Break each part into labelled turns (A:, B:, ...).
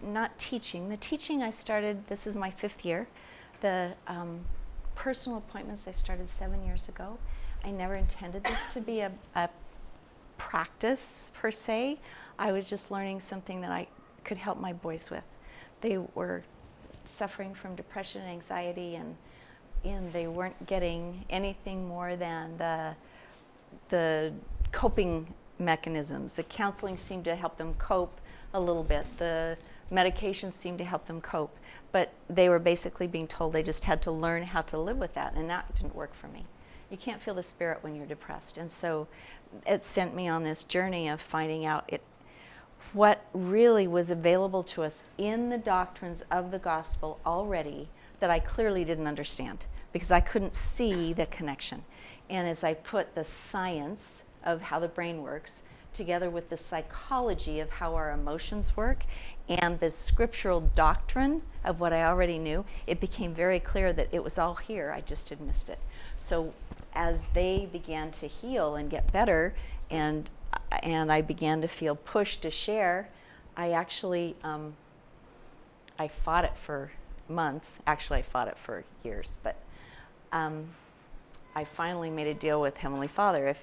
A: not teaching. The teaching I started, this is my 5th year. The personal appointments I started 7 years ago. I never intended this to be a practice per se. I was just learning something that I could help my boys with. They were suffering from depression and anxiety, and they weren't getting anything more than the coping mechanisms. The counseling seemed to help them cope a little bit. The medications seemed to help them cope. But they were basically being told they just had to learn how to live with that, and that didn't work for me. You can't feel the Spirit when you're depressed. And so it sent me on this journey of finding out what really was available to us in the doctrines of the gospel already that I clearly didn't understand because I couldn't see the connection. And as I put the science of how the brain works together with the psychology of how our emotions work and the scriptural doctrine of what I already knew, it became very clear that it was all here. I just had missed it. So as they began to heal and get better, and I began to feel pushed to share, I actually, I fought it for months. Actually, I fought it for years, but I finally made a deal with Heavenly Father.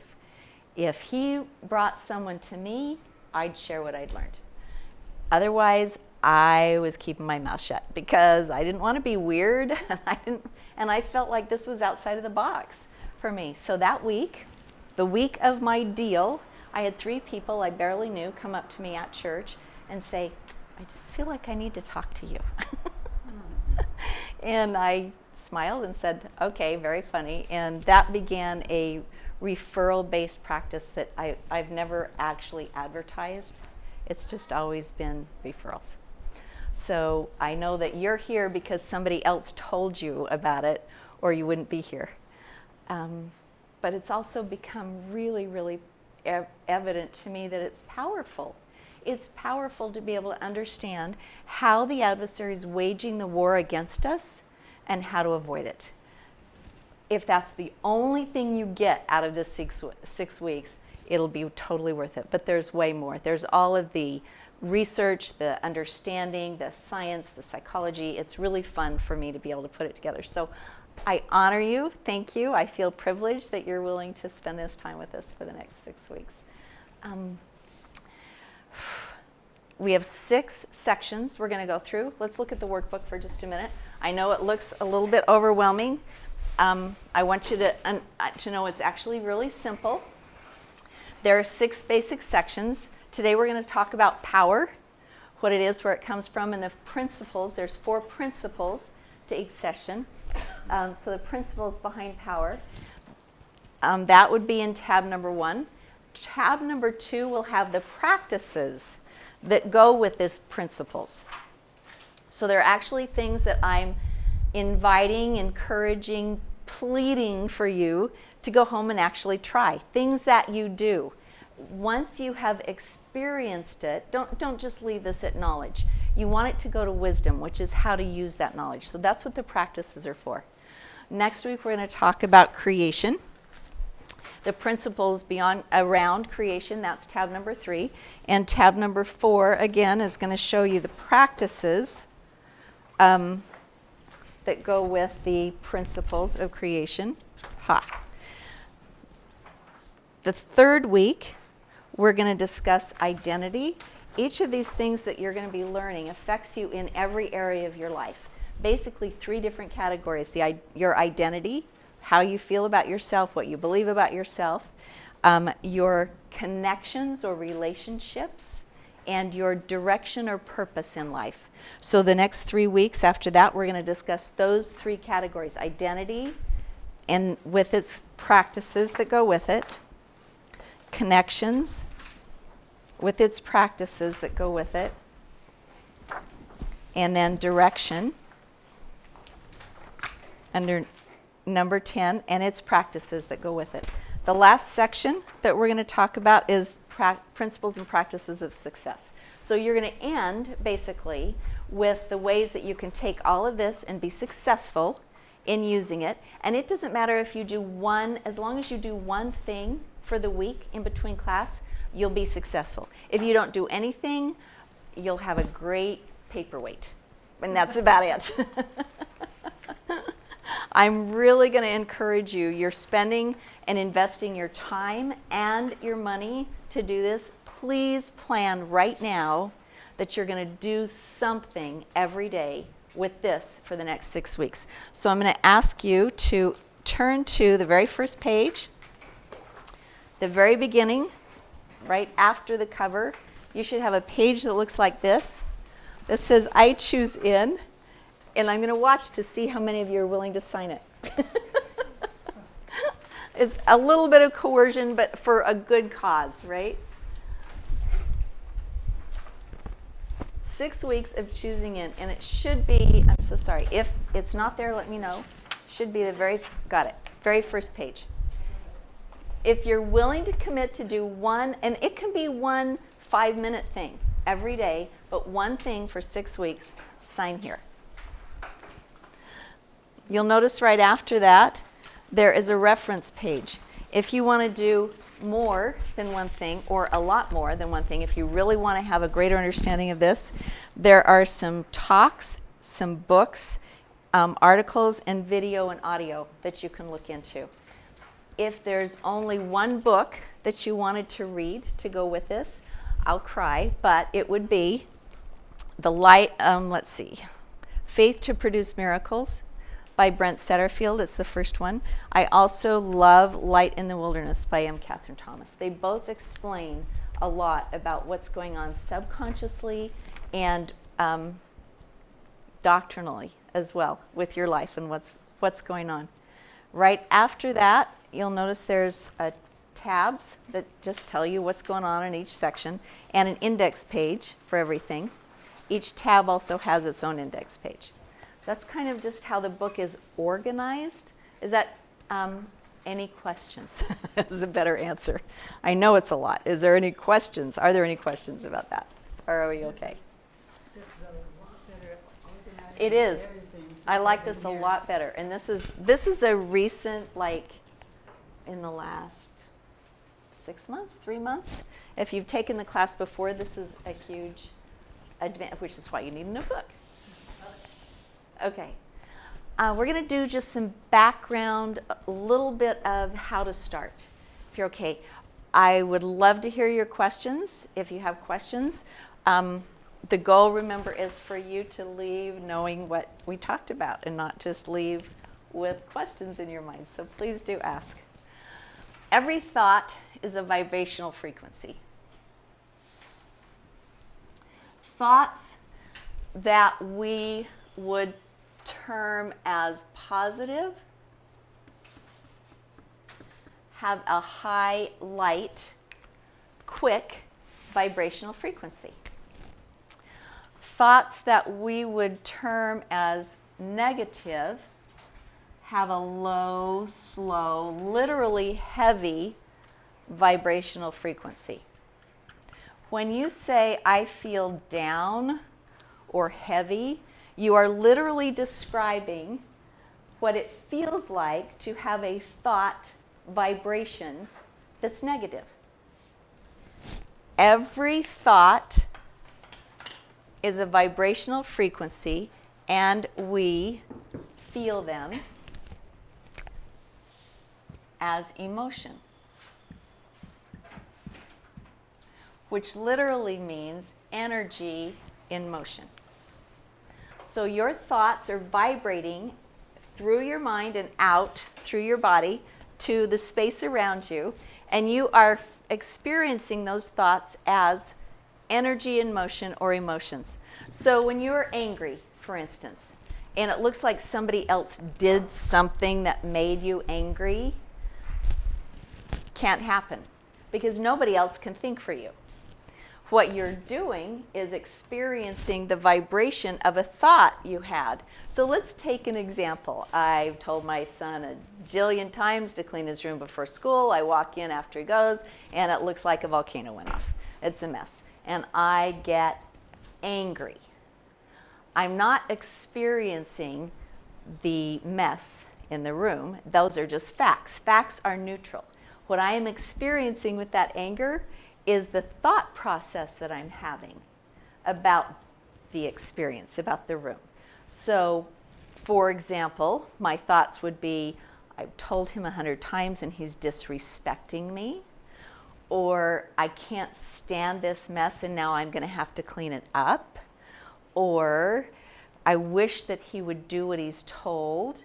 A: If He brought someone to me, I'd share what I'd learned. Otherwise, I was keeping my mouth shut because I didn't want to be weird, and I felt like this was outside of the box for me. So that week, the week of my deal, I had 3 people I barely knew come up to me at church and say, I just feel like I need to talk to you. And I smiled and said, okay, very funny. And that began a referral-based practice that I've never actually advertised. It's just always been referrals. So I know that you're here because somebody else told you about it, or you wouldn't be here. But it's also become really, really evident to me that it's powerful. It's powerful to be able to understand how the adversary is waging the war against us and how to avoid it. If that's the only thing you get out of this 6 weeks, it'll be totally worth it. But there's way more. There's all of the research, the understanding, the science, the psychology. It's really fun for me to be able to put it together. So I honor you. Thank you. I feel privileged that you're willing to spend this time with us for the next 6 weeks. We have 6 sections we're going to go through. Let's look at the workbook for just a minute. I know it looks a little bit overwhelming. I want you to know it's actually really simple. There are 6 basic sections. Today we're going to talk about power, what it is, where it comes from, and the principles. There's 4 principles to each session. So the principles behind power. That would be in tab number 1. Tab number 2 will have the practices that go with these principles. So there are actually things that I'm inviting, encouraging, pleading for you to go home and actually try. Things that you do. Once you have experienced it, don't just leave this at knowledge. You want it to go to wisdom, which is how to use that knowledge. So that's what the practices are for. Next week we're going to talk about creation. The principles around creation, that's tab number 3. And tab number 4, again, is going to show you the practices that go with the principles of creation. The 3rd week, we're going to discuss identity. Each of these things that you're going to be learning affects you in every area of your life. Basically 3 different categories. Your identity, how you feel about yourself, what you believe about yourself, your connections or relationships, and your direction or purpose in life. So the next 3 weeks after that, we're going to discuss those 3 categories: identity and with its practices that go with it, connections with its practices that go with it, and then direction under number 10 and its practices that go with it. The last section that we're going to talk about is principles and practices of success. So you're going to end basically with the ways that you can take all of this and be successful in using it. And it doesn't matter if you do one, as long as you do one thing for the week in between class, you'll be successful. If you don't do anything, you'll have a great paperweight. And that's about it. I'm really going to encourage you. You're spending and investing your time and your money to do this. Please plan right now that you're going to do something every day with this for the next 6 weeks. So I'm going to ask you to turn to the very first page, the very beginning, right after the cover. You should have a page that looks like this. This says, I choose in, and I'm going to watch to see how many of you are willing to sign it. It's a little bit of coercion, but for a good cause, right? 6 weeks of choosing in, and it should be, I'm so sorry, if it's not there, let me know. Should be the very first page. If you're willing to commit to do one, and it can be one 5-minute thing every day, but one thing for 6 weeks, sign here. You'll notice right after that, there is a reference page. If you want to do more than one thing, or a lot more than one thing, if you really want to have a greater understanding of this, there are some talks, some books, articles, and video and audio that you can look into. If there's only one book that you wanted to read to go with this, I'll cry, but it would be Faith to Produce Miracles by Brent Setterfield. It's the first one. I also love Light in the Wilderness by M. Catherine Thomas. They both explain a lot about what's going on subconsciously and doctrinally as well with your life and what's going on. Right after that, you'll notice there's tabs that just tell you what's going on in each section and an index page for everything. Each tab also has its own index page. That's kind of just how the book is organized. Is that any questions? Is a better answer. I know it's a lot. Is there any questions? Are there any questions about that? Or are we okay?
B: This is a lot better organized.
A: It is.
B: Everything.
A: I like this a lot better. And this is a recent, in the last 6 months, 3 months. If you've taken the class before, this is a huge advantage, which is why you need a notebook. Okay. We're going to do just some background, a little bit of how to start, if you're okay. I would love to hear your questions, if you have questions. The goal, remember, is for you to leave knowing what we talked about and not just leave with questions in your mind. So please do ask. Every thought is a vibrational frequency. Thoughts that we would term as positive have a high, light, quick vibrational frequency. Thoughts that we would term as negative have a low, slow, literally heavy vibrational frequency. When you say, I feel down or heavy, you are literally describing what it feels like to have a thought vibration that's negative. Every thought is a vibrational frequency, and we feel them as emotion, which literally means energy in motion. So your thoughts are vibrating through your mind and out through your body to the space around you, and you are experiencing those thoughts as energy in motion or emotions. So when you're angry, for instance, and it looks like somebody else did something that made you angry, can't happen because nobody else can think for you. What you're doing is experiencing the vibration of a thought you had. So let's take an example. I've told my son a jillion times to clean his room before school. I walk in after he goes, and it looks like a volcano went off. It's a mess. And I get angry. I'm not experiencing the mess in the room. Those are just facts. Facts are neutral. What I am experiencing with that anger is the thought process that I'm having about the experience, about the room. So, for example, my thoughts would be, I've told him 100 times and he's disrespecting me. Or I can't stand this mess and now I'm going to have to clean it up. Or I wish that he would do what he's told.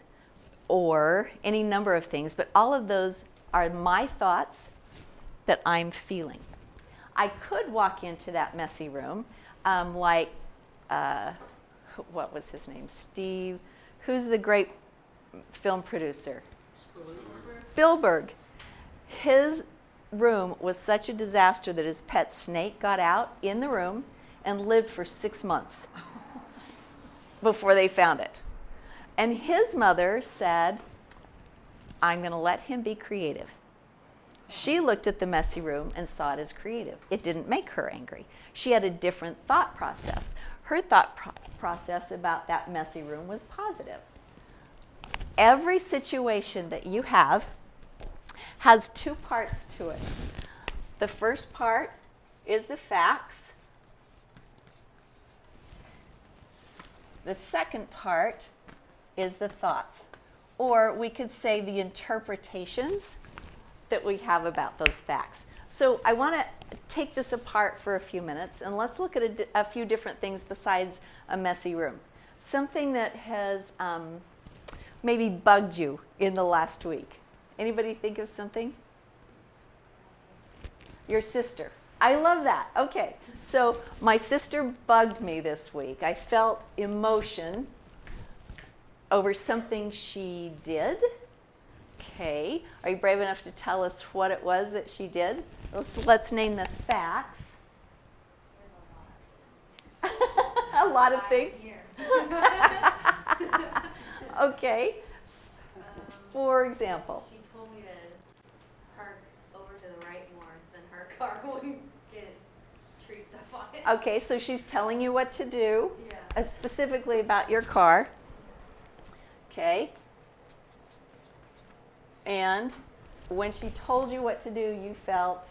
A: Or any number of things. But all of those are my thoughts that I'm feeling. I could walk into that messy room what was his name? Steve. Who's the great film producer? Spielberg. His room was such a disaster that his pet snake got out in the room and lived for 6 months before they found it. And his mother said, I'm going to let him be creative. She looked at the messy room and saw it as creative. It didn't make her angry. She had a different thought process. Her thought process about that messy room was positive. Every situation that you have has 2 parts to it. The first part is the facts. The second part is the thoughts. Or we could say the interpretations that we have about those facts. So I want to take this apart for a few minutes and let's look at a few different things besides a messy room. Something that has maybe bugged you in the last week. Anybody think of something? Your sister. I love that. Okay. So my sister bugged me this week. I felt emotion over something she did. Okay. Are you brave enough to tell us what it was that she did? Let's name the facts. A lot of things. Okay. For example.
C: She told me to park over to the right more so then her car wouldn't get tree stuff on it.
A: Okay, so she's telling you what to do,
C: Yeah.
A: Specifically about your car. Okay. And when she told you what to do, you felt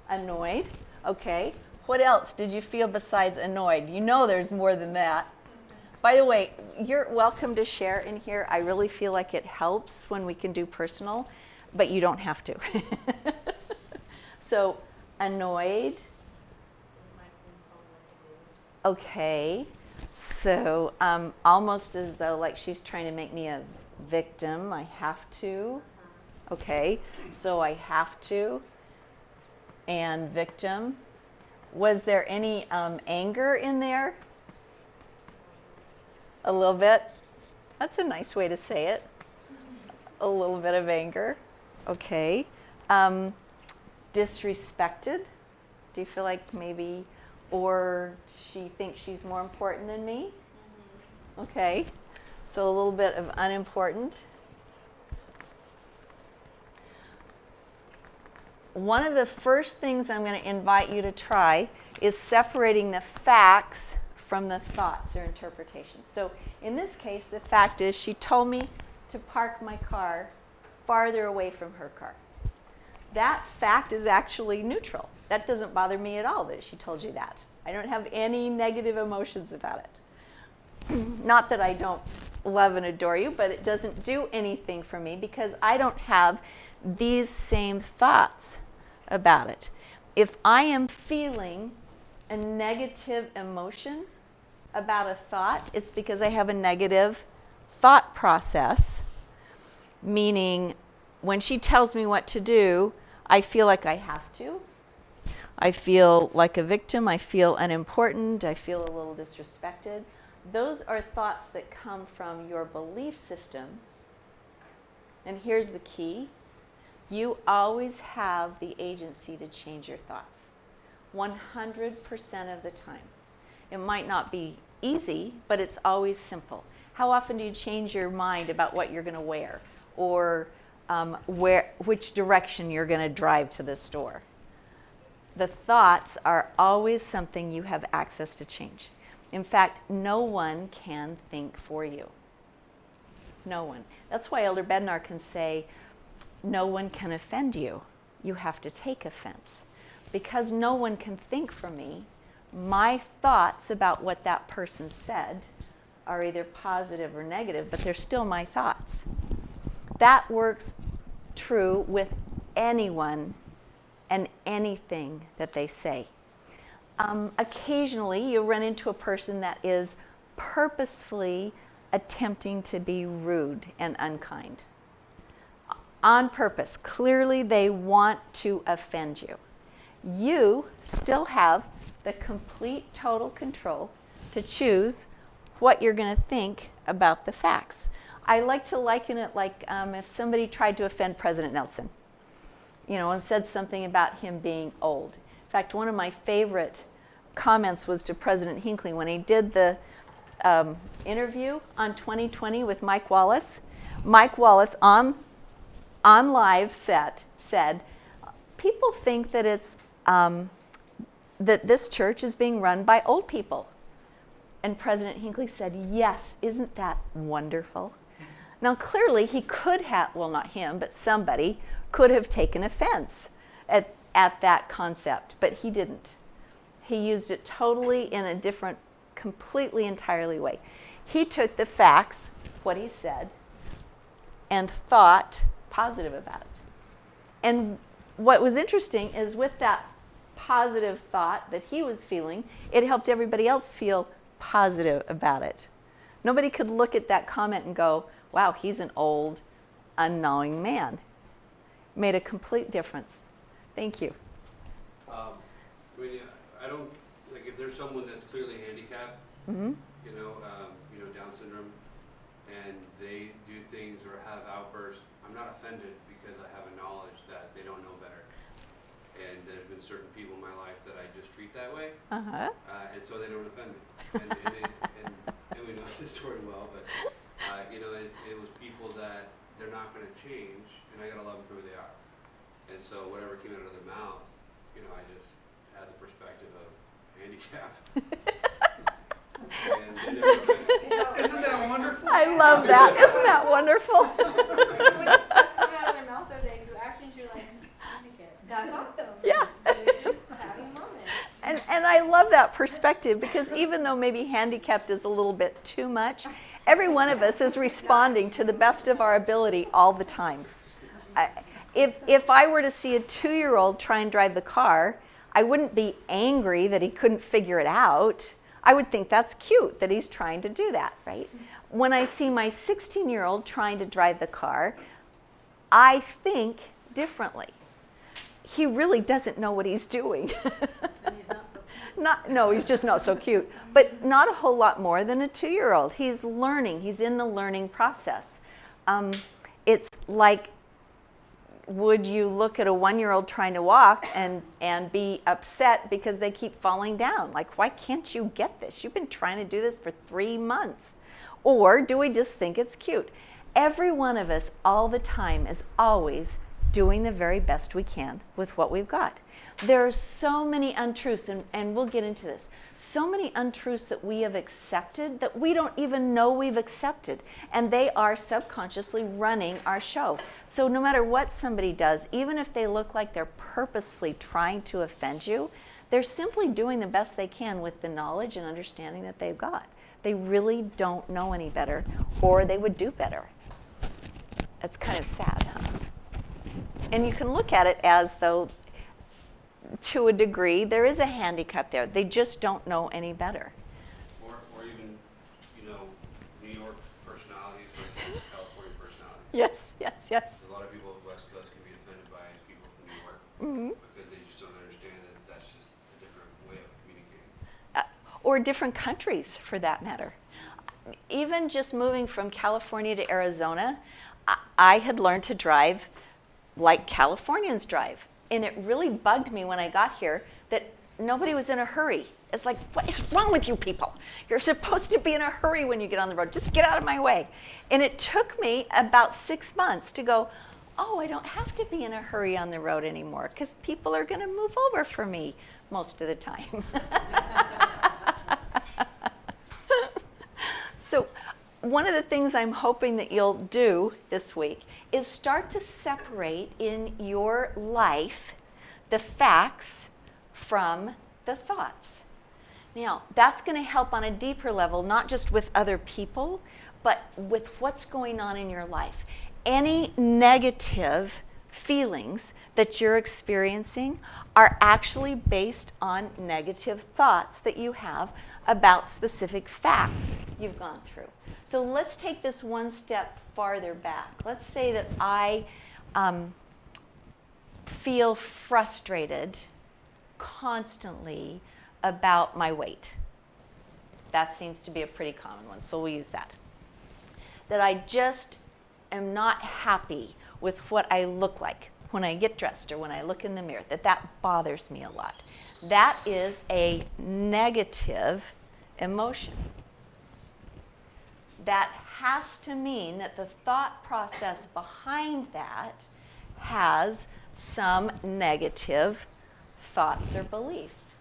A: annoyed. Okay. What else did you feel besides annoyed? You know there's more than that. By the way, you're welcome to share in here. I really feel like it helps when we can do personal, but you don't have to. So, annoyed. Okay. So, almost as though like she's trying to make me a victim. I have to. Okay. So, I have to. And victim. Was there any anger in there? A little bit. That's a nice way to say it. A little bit of anger. Okay. Disrespected. Do you feel like maybe, or she thinks she's more important than me? Mm-hmm. Okay. So a little bit of unimportant. One of the first things I'm going to invite you to try is separating the facts from the thoughts or interpretations. So in this case, the fact is she told me to park my car farther away from her car. That fact is actually neutral. That doesn't bother me at all that she told you that. I don't have any negative emotions about it. Not that I don't love and adore you, but it doesn't do anything for me because I don't have these same thoughts about it. If I am feeling a negative emotion about a thought, it's because I have a negative thought process, meaning when she tells me what to do, I feel like I have to. I feel like a victim. I feel unimportant. I feel a little disrespected. Those are thoughts that come from your belief system. And here's the key. You always have the agency to change your thoughts. 100% of the time. It might not be easy, but it's always simple. How often do you change your mind about what you're going to wear or which direction you're going to drive to the store? The thoughts are always something you have access to change. In fact, no one can think for you. No one. That's why Elder Bednar can say, no one can offend you. You have to take offense. Because no one can think for me, my thoughts about what that person said are either positive or negative, but they're still my thoughts. That works true with anyone and anything that they say. Occasionally, you'll run into a person that is purposefully attempting to be rude and unkind. On purpose. Clearly, they want to offend you. You still have the complete, total control to choose what you're going to think about the facts. I like to liken it like if somebody tried to offend President Nelson, and said something about him being old. In fact, one of my favorite comments was to President Hinckley when he did the interview on 2020 with Mike Wallace. Mike Wallace on live said, people think that it's that this church is being run by old people. And President Hinckley said, yes, isn't that wonderful? Now, clearly, he could have, well, not him, but somebody could have taken offense at that concept, but he didn't. He used it totally in a different, completely, entirely way. He took the facts, what he said, and thought positive about it. And what was interesting is with that positive thought that he was feeling, it helped everybody else feel positive about it. Nobody could look at that comment and go, wow, he's an old, unknowing man. Made a complete difference. Thank you.
D: I don't, like if there's someone that's clearly handicapped,
A: Mm-hmm.
D: Down syndrome, and they do things or have outbursts, I'm not offended because I have a knowledge that they don't know better. And there's been certain people in my life that I just treat that way,
A: Uh-huh.
D: And so they don't offend me. And we know this story well, but it was people that they're not going to change, and I got to love them for who they are. And so whatever came out of their mouth, I just had the perspective of handicap.
E: Isn't that wonderful?
A: I love that. Isn't that wonderful?
C: When you stuff coming out of their mouth, are they actions you're like, that's awesome.
A: Yeah.
C: They're just having a moment.
A: And I love that perspective because even though maybe handicapped is a little bit too much, every one of us is responding to the best of our ability all the time. If I were to see a 2-year-old try and drive the car, I wouldn't be angry that he couldn't figure it out. I would think that's cute that he's trying to do that, right? When I see my 16-year-old trying to drive the car, I think differently. He really doesn't know what he's doing.
B: And he's not so
A: No, he's just not so cute. But not a whole lot more than a 2-year-old. He's learning. He's in the learning process. It's like, would you look at a 1-year-old trying to walk and be upset because they keep falling down? Like, why can't you get this? You've been trying to do this for 3 months. Or do we just think it's cute? Every one of us all the time is always doing the very best we can with what we've got. There are so many untruths, and we'll get into this, so many untruths that we have accepted that we don't even know we've accepted, and they are subconsciously running our show. So no matter what somebody does, even if they look like they're purposely trying to offend you, they're simply doing the best they can with the knowledge and understanding that they've got. They really don't know any better, or they would do better. It's kind of sad, huh? And you can look at it as though, to a degree, there is a handicap there. They just don't know any better.
D: Or even, New York personalities versus California personalities.
A: Yes.
D: A lot of people at West Coast can be offended by people from New York because they just don't understand that that's just a different way of communicating.
A: Or different countries, for that matter. Even just moving from California to Arizona, I had learned to drive like Californians drive. And it really bugged me when I got here that nobody was in a hurry. It's like, what is wrong with you people? You're supposed to be in a hurry when you get on the road. Just get out of my way. And it took me about 6 months to go, oh, I don't have to be in a hurry on the road anymore because people are going to move over for me most of the time. So one of the things I'm hoping that you'll do this week is start to separate in your life the facts from the thoughts. Now, that's going to help on a deeper level, not just with other people, but with what's going on in your life. Any negative feelings that you're experiencing are actually based on negative thoughts that you have about specific facts you've gone through. So let's take this one step farther back. Let's say that I feel frustrated constantly about my weight. That seems to be a pretty common one, so we'll use that. That I just am not happy with what I look like when I get dressed or when I look in the mirror, that bothers me a lot. That is a negative emotion. That has to mean that the thought process behind that has some negative thoughts or beliefs.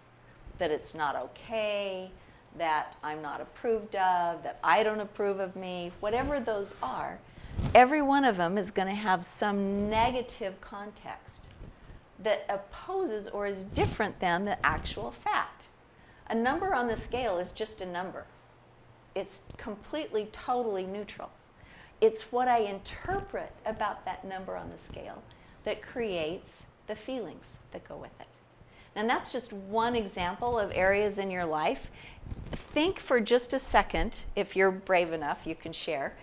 A: That it's not okay, that I'm not approved of, that I don't approve of me, whatever those are, every one of them is going to have some negative context that opposes or is different than the actual fact. A number on the scale is just a number. It's completely, totally neutral. It's what I interpret about that number on the scale that creates the feelings that go with it. And that's just one example of areas in your life. Think for just a second, if you're brave enough, you can share,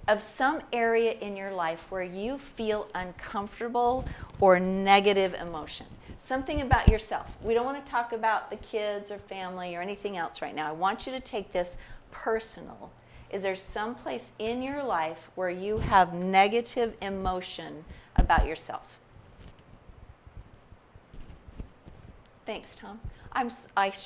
A: of some area in your life where you feel uncomfortable or negative emotion. Something about yourself. We don't want to talk about the kids or family or anything else right now. I want you to take this personal. Is there some place in your life where you have negative emotion about yourself? Thanks, Tom. I should